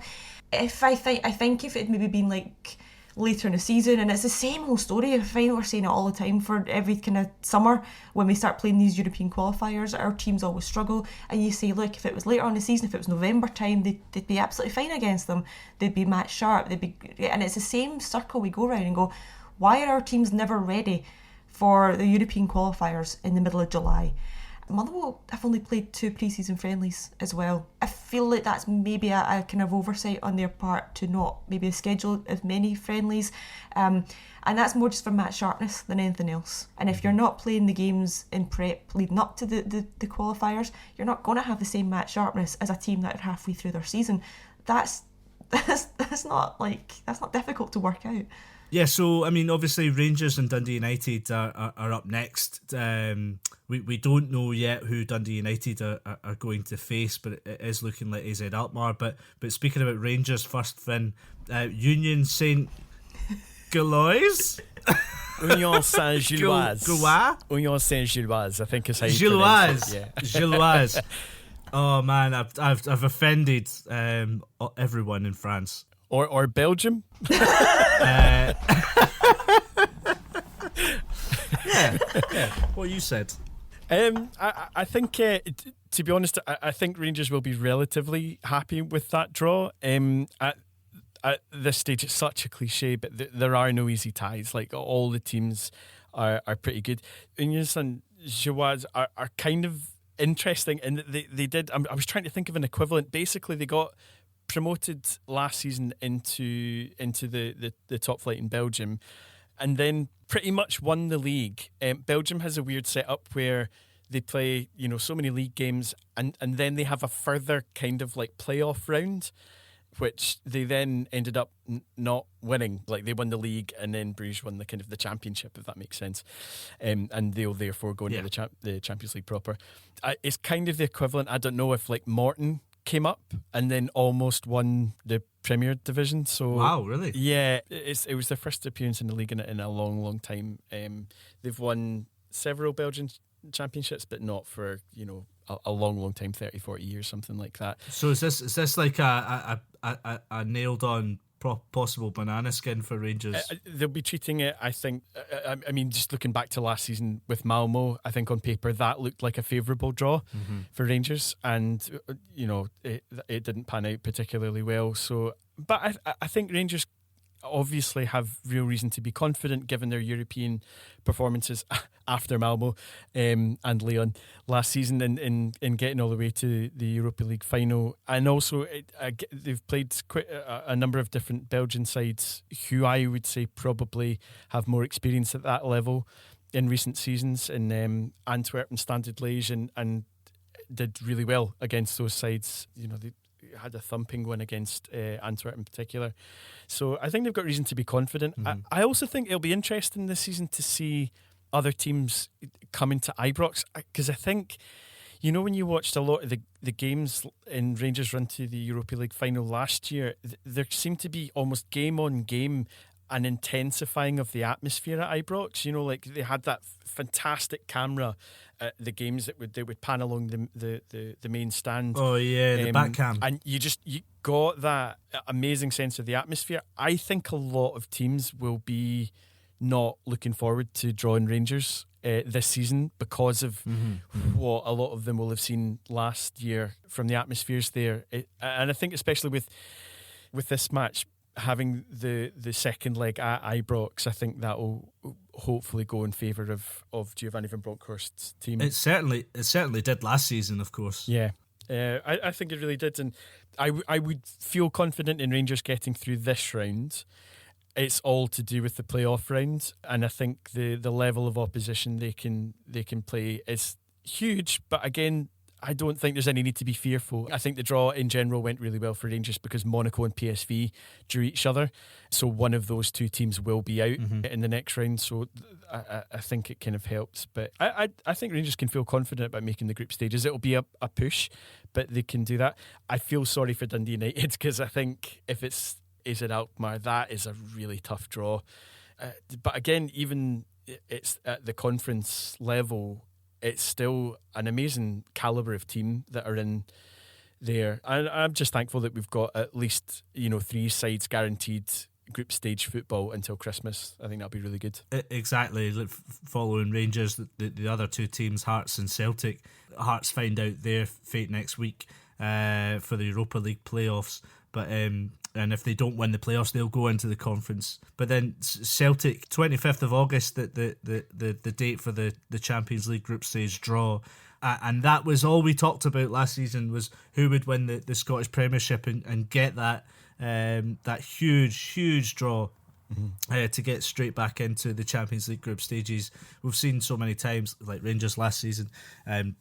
I think if it had maybe been like later in the season, and it's the same whole story. I find we're saying it all the time for every kind of summer when we start playing these European qualifiers, our teams always struggle. And you say, look, if it was later on in the season, if it was November time, they'd be absolutely fine against them. They'd be match sharp. And it's the same circle we go around and go, why are our teams never ready for the European qualifiers in the middle of July? Motherwell have only played 2 pre-season friendlies as well. I feel like that's maybe a kind of oversight on their part to not maybe schedule as many friendlies. And that's more just for match sharpness than anything else. And if you're not playing the games in prep leading up to the qualifiers, you're not going to have the same match sharpness as a team that are halfway through their season. That's not difficult to work out. Yeah, so I mean, obviously Rangers and Dundee United are up next. We don't know yet who Dundee United are going to face, but it is looking like AZ Alkmaar. But speaking about Rangers first, Finn, Union Saint Gilloise? Union Saint-Gilloise. Gilloise? Union Saint-Gilloise, I think is how you Gilloise. pronounce it. Yeah. Gilloise. Oh man, I've offended everyone in France. Or Belgium. Yeah. What you said. I think, to be honest, I think Rangers will be relatively happy with that draw. At this stage, it's such a cliche, but there are no easy ties. Like, all the teams are pretty good. Union Saint-Gilloise are kind of interesting, and they did. I was trying to think of an equivalent. Basically, they got promoted last season into the top flight in Belgium, and then pretty much won the league. Belgium has a weird setup where they play, so many league games, and then they have a further kind of like playoff round, which they then ended up not winning. Like, they won the league, and then Bruges won the championship, if that makes sense. And they'll therefore go into the Champions League proper. It's kind of the equivalent. I don't know if like Morton came up and then almost won the Premier Division. So wow, really? Yeah, it was their first appearance in the league in a long, long time. They've won several Belgian championships, but not for a long, long time, 30, 40 years, something like that. So is this like a nailed on possible banana skin for Rangers? They'll be treating it, I think. I mean, just looking back to last season with Malmo, I think on paper that looked like a favourable draw for Rangers, and it didn't pan out particularly well. So, but I think Rangers obviously have real reason to be confident given their European performances after Malmo and Lyon last season in getting all the way to the Europa League final. And also they've played quite a number of different Belgian sides who I would say probably have more experience at that level in recent seasons, in Antwerp and Standard Liège, and did really well against those sides. They had a thumping win against Antwerp in particular. So I think they've got reason to be confident. I also think it'll be interesting this season to see other teams coming to Ibrox, because I think, when you watched a lot of the games in Rangers' run to the Europa League final last year, there seemed to be almost game on game an intensifying of the atmosphere at Ibrox. Like they had that fantastic camera at the games that they would pan along the main stand. Oh yeah, the back cam. And you got that amazing sense of the atmosphere. I think a lot of teams will be not looking forward to drawing Rangers this season because of what a lot of them will have seen last year from the atmospheres there. And I think especially with this match having the second leg at Ibrox, I think that will hopefully go in favour of Giovanni van Bronckhorst's team. It certainly did last season, of course. Yeah. I think it really did, and I would feel confident in Rangers getting through this round. It's all to do with the playoff round, and I think the level of opposition they can play is huge. But again, I don't think there's any need to be fearful. I think the draw in general went really well for Rangers because Monaco and PSV drew each other. So one of those two teams will be out in the next round. So I think it kind of helps. But I think Rangers can feel confident about making the group stages. It'll be a push, but they can do that. I feel sorry for Dundee United because I think if it's AZ Alkmaar, that is a really tough draw. But again, even it's at the conference level, it's still an amazing calibre of team that are in there. And I'm just thankful that we've got at least, 3 sides guaranteed group stage football until Christmas. I think that'll be really good. Exactly. Following Rangers, the other two teams, Hearts and Celtic. Hearts find out their fate next week for the Europa League playoffs. But and if they don't win the playoffs, they'll go into the conference. But then Celtic, 25th of August, the date for the Champions League group stage draw. And that was all we talked about last season, was who would win the Scottish Premiership and get that huge draw. To get straight back into the Champions League group stages. We've seen so many times, like Rangers last season,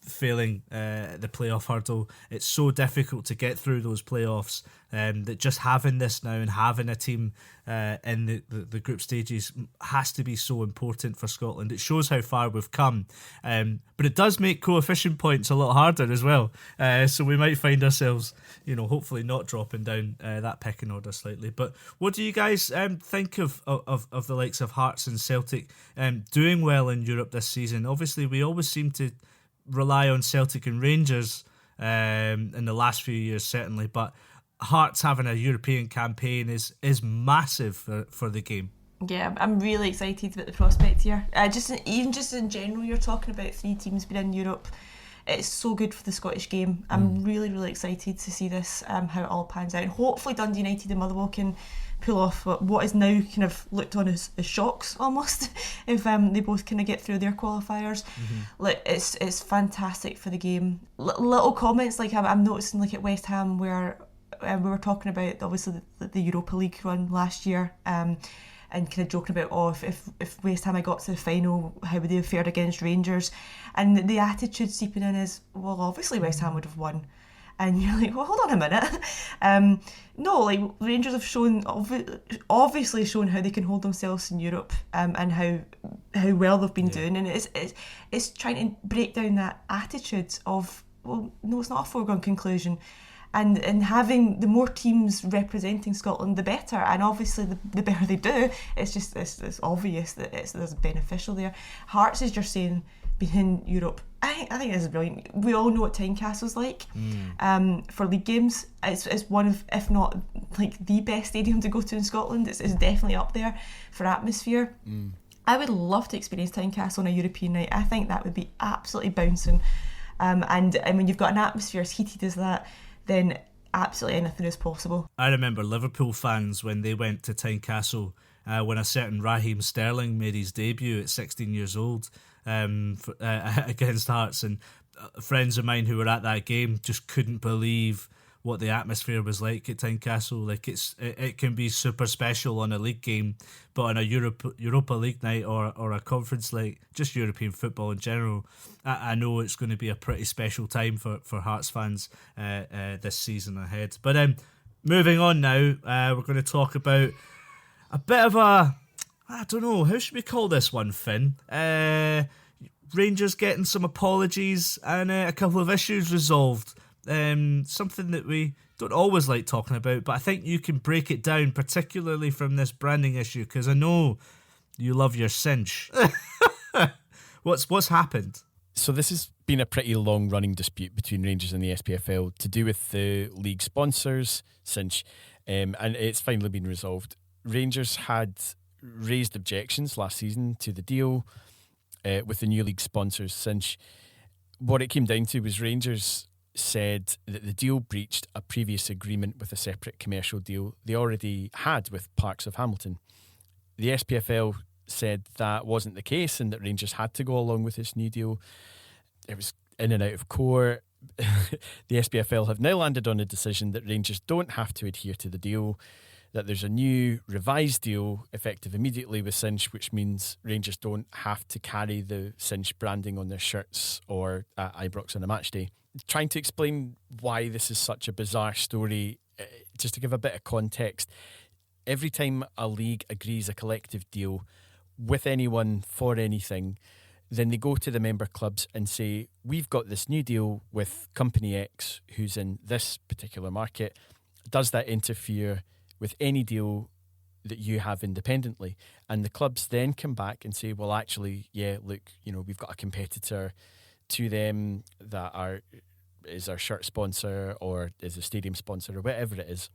failing the playoff hurdle. It's so difficult to get through those playoffs that just having this now and having a team in the group stages has to be so important for Scotland. It shows how far we've come, but it does make coefficient points a lot harder as well. So we might find ourselves, hopefully not dropping down that pecking order slightly. But what do you guys think of the likes of Hearts and Celtic doing well in Europe this season? Obviously, we always seem to rely on Celtic and Rangers in the last few years, certainly, but Hearts having a European campaign is massive for the game. Yeah, I'm really excited about the prospect here. Just in general, you're talking about 3 teams being in Europe. It's so good for the Scottish game. I'm really, really excited to see this, how it all pans out. And hopefully Dundee United and Motherwell can pull off what is now kind of looked on as shocks almost, if they both kind of get through their qualifiers. Like it's fantastic for the game. Little comments like I'm noticing, like at West Ham, where we were talking about obviously the Europa League run last year, and kind of joking about, if West Ham had got to the final, how would they have fared against Rangers? And the attitude seeping in is, well, obviously West Ham would have won. And you're like, well, hold on a minute. No, like Rangers have shown, obviously shown how they can hold themselves in Europe, and how well they've been doing. And it's trying to break down that attitude of, well, no, it's not a foregone conclusion. And having the more teams representing Scotland, the better. And obviously, the better they do, it's obvious that it's beneficial there. Hearts, as you're saying, being in Europe, I think this is brilliant. We all know what Tynecastle's like. For league games, it's one of, if not like the best stadium to go to in Scotland. It's definitely up there for atmosphere. I would love to experience Tynecastle on a European night. I think that would be absolutely bouncing. And when you've got an atmosphere as heated as that, then absolutely anything is possible. I remember Liverpool fans when they went to Tynecastle when a certain Raheem Sterling made his debut at 16 years old against Hearts, and friends of mine who were at that game just couldn't believe what the atmosphere was like at Tynecastle. Like it can be super special on a league game, but on a Europa League night or a conference, like just European football in general, I know it's going to be a pretty special time for Hearts fans this season ahead. But moving on now, we're going to talk about a bit of I don't know, how should we call this one, Finn? Rangers getting some apologies and a couple of issues resolved. Something that we don't always like talking about, but I think you can break it down, particularly from this branding issue, because I know you love your cinch. What's happened? So this has been a pretty long-running dispute between Rangers and the SPFL to do with the league sponsors, cinch, and it's finally been resolved. Rangers had raised objections last season to the deal with the new league sponsors, cinch. What it came down to was Rangers said that the deal breached a previous agreement with a separate commercial deal they already had with Parks of Hamilton. The SPFL said that wasn't the case and that Rangers had to go along with this new deal. It was in and out of court. The SPFL have now landed on a decision that Rangers don't have to adhere to the deal. that there's a new revised deal effective immediately with Cinch, which means Rangers don't have to carry the Cinch branding on their shirts or at Ibrox on a match day. Trying to explain why this is such a bizarre story, just to give a bit of context, every time a league agrees a collective deal with anyone for anything, then they go to the member clubs and say, we've got this new deal with Company X, who's in this particular market. Does that interfere with any deal that you have independently? And the clubs then come back and say, well, actually, yeah, look, we've got a competitor to them that is our shirt sponsor or is a stadium sponsor or whatever it is.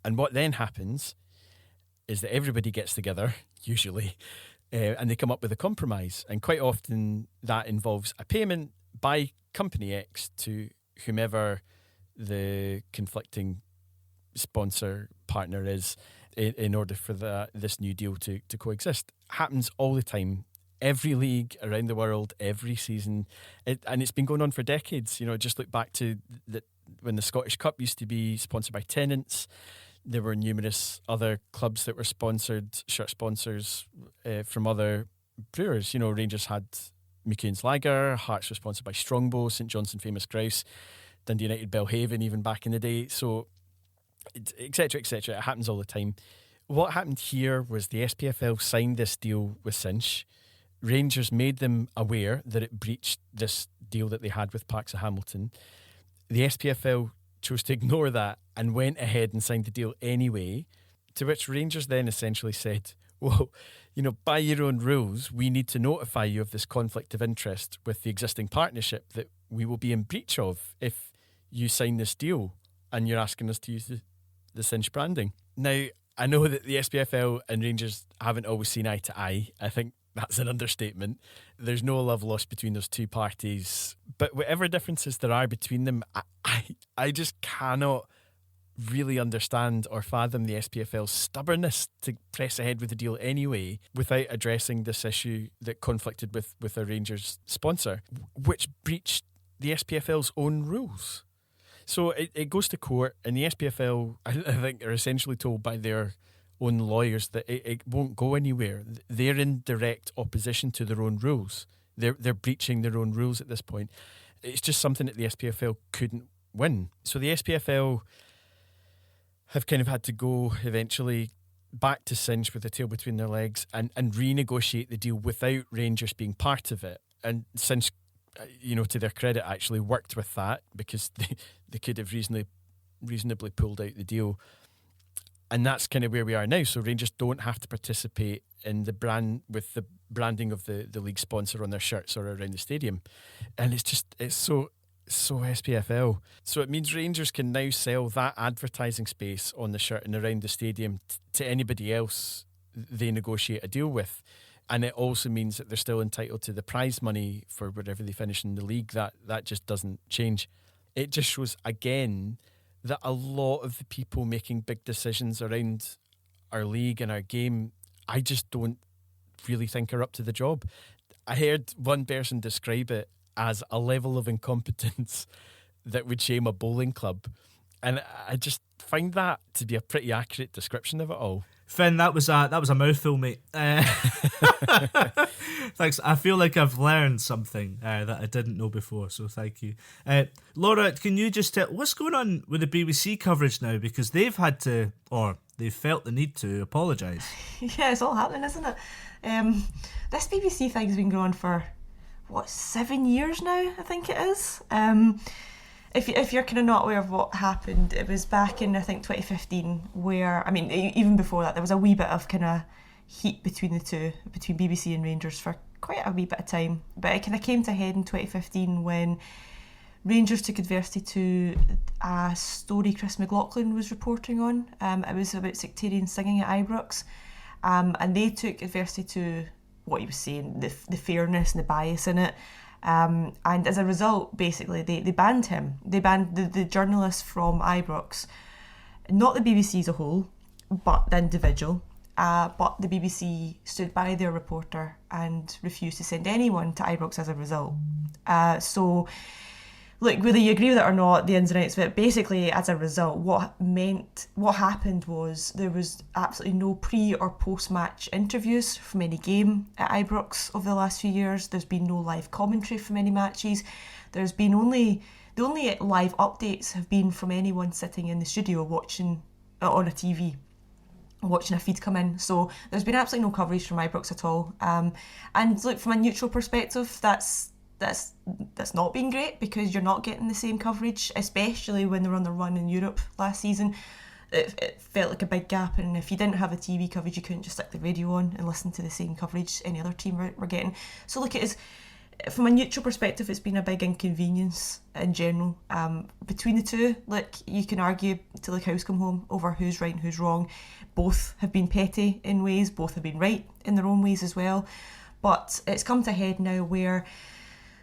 And what then happens is that everybody gets together, usually, and they come up with a compromise. And quite often that involves a payment by Company X to whomever the conflicting sponsor partner is in order for this new deal to coexist. Happens all the time. Every league around the world, every season. And it's been going on for decades. Just look back to when the Scottish Cup used to be sponsored by Tennent's. There were numerous other clubs that were sponsored, shirt sponsors from other brewers. Rangers had McCain's Lager, Hearts were sponsored by Strongbow, St Johnstone Famous Grouse, Dundee United Belhaven even back in the day. So, etc., etc. It happens all the time. What happened here was the SPFL signed this deal with Cinch. Rangers made them aware that it breached this deal that they had with Parks of Hamilton. The SPFL chose to ignore that and went ahead and signed the deal anyway, to which Rangers then essentially said, well, by your own rules, we need to notify you of this conflict of interest with the existing partnership that we will be in breach of if you sign this deal and you're asking us to use the Cinch branding. Now, I know that the SPFL and Rangers haven't always seen eye to eye. I think that's an understatement. There's no love lost between those two parties. But whatever differences there are between them, I just cannot really understand or fathom the SPFL's stubbornness to press ahead with the deal anyway without addressing this issue that conflicted with a Rangers sponsor, which breached the SPFL's own rules. So it goes to court, and the SPFL, I think, are essentially told by their own lawyers that it won't go anywhere. They're in direct opposition to their own rules. They're breaching their own rules at this point. It's just something that the SPFL couldn't win. So the SPFL have kind of had to go eventually back to Cinch with the tail between their legs and renegotiate the deal without Rangers being part of it. And Cinch, to their credit, actually worked with that because they could have reasonably pulled out the deal. And that's kind of where we are now. So Rangers don't have to participate in the branding of the league sponsor on their shirts or around the stadium. And it's so SPFL. So it means Rangers can now sell that advertising space on the shirt and around the stadium to anybody else they negotiate a deal with. And it also means that they're still entitled to the prize money for wherever they finish in the league. That just doesn't change. It just shows again that a lot of the people making big decisions around our league and our game, I just don't really think are up to the job. I heard one person describe it as a level of incompetence that would shame a bowling club. And I just find that to be a pretty accurate description of it all. Finn, that was a mouthful, mate. Thanks. I feel like I've learned something that I didn't know before, so thank you. Laura, can you just tell what's going on with the BBC coverage now? Because they've had to, or they've felt the need to apologise. Yeah, it's all happening, isn't it? This BBC thing's been going on for, 7 years now, I think it is. If you're kind of not aware of what happened, it was back in, I think, 2015, where, even before that, there was a wee bit of kind of heat between the two, between BBC and Rangers for quite a wee bit of time. But it kind of came to a head in 2015 when Rangers took adversity to a story Chris McLaughlin was reporting on. It was about sectarian singing at Ibrox. And they took adversity to what he was saying, the fairness and the bias in it. And as a result, basically, they banned him. They banned the journalist from Ibrox, not the BBC as a whole, but the individual. But the BBC stood by their reporter and refused to send anyone to Ibrox as a result. So look, whether you agree with it or not, the ins and outs of it, basically as a result, what happened was there was absolutely no pre or post-match interviews from any game at Ibrox over the last few years. There's been no live commentary from any matches. There's been the only live updates have been from anyone sitting in the studio watching on a TV, watching a feed come in. So there's been absolutely no coverage from Ibrox at all. And look, from a neutral perspective, that's not been great, because you're not getting the same coverage, especially when they were on the run in Europe last season. It felt like a big gap, and if you didn't have the TV coverage, you couldn't just stick the radio on and listen to the same coverage any other team were getting. So look, it is, from a neutral perspective, it's been a big inconvenience in general. Between the two, like, you can argue till the cows come home over who's right and who's wrong. Both have been petty in ways, both have been right in their own ways as well. But it's come to a head now where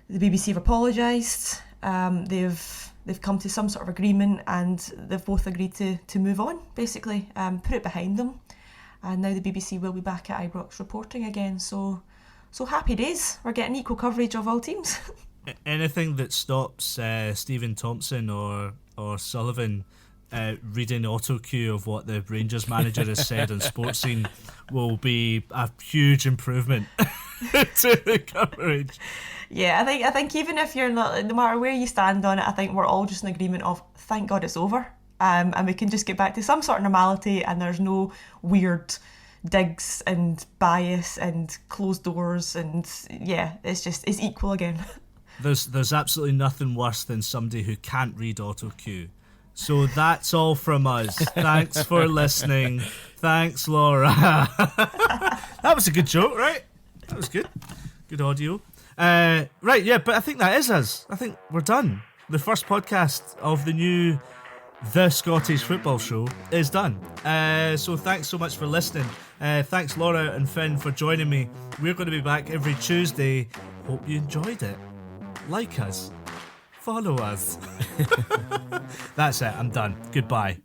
the BBC have apologised, they've come to some sort of agreement, and they've both agreed to move on, basically, put it behind them. And now the BBC will be back at Ibrox reporting again, so happy days. We're getting equal coverage of all teams. Anything that stops Stephen Thompson or Sullivan reading auto cue of what the Rangers manager has said on Sports Scene will be a huge improvement to the coverage. Yeah, I think even if you're not, no matter where you stand on it, I think we're all just in agreement of thank God it's over, and we can just get back to some sort of normality, and there's no weird digs and bias and closed doors, and yeah, it's equal again. There's absolutely nothing worse than somebody who can't read auto cue. So that's all from us. Thanks for listening. Thanks, Laura. That was a good joke, right? That was good. Good audio. Right, yeah, but I think that is us. I think we're done. The first podcast of the new The Scottish Football Show is done. So thanks so much for listening. Thanks, Laura and Finn, for joining me. We're going to be back every Tuesday. Hope you enjoyed it. Like us. Follow us. That's it. I'm done. Goodbye.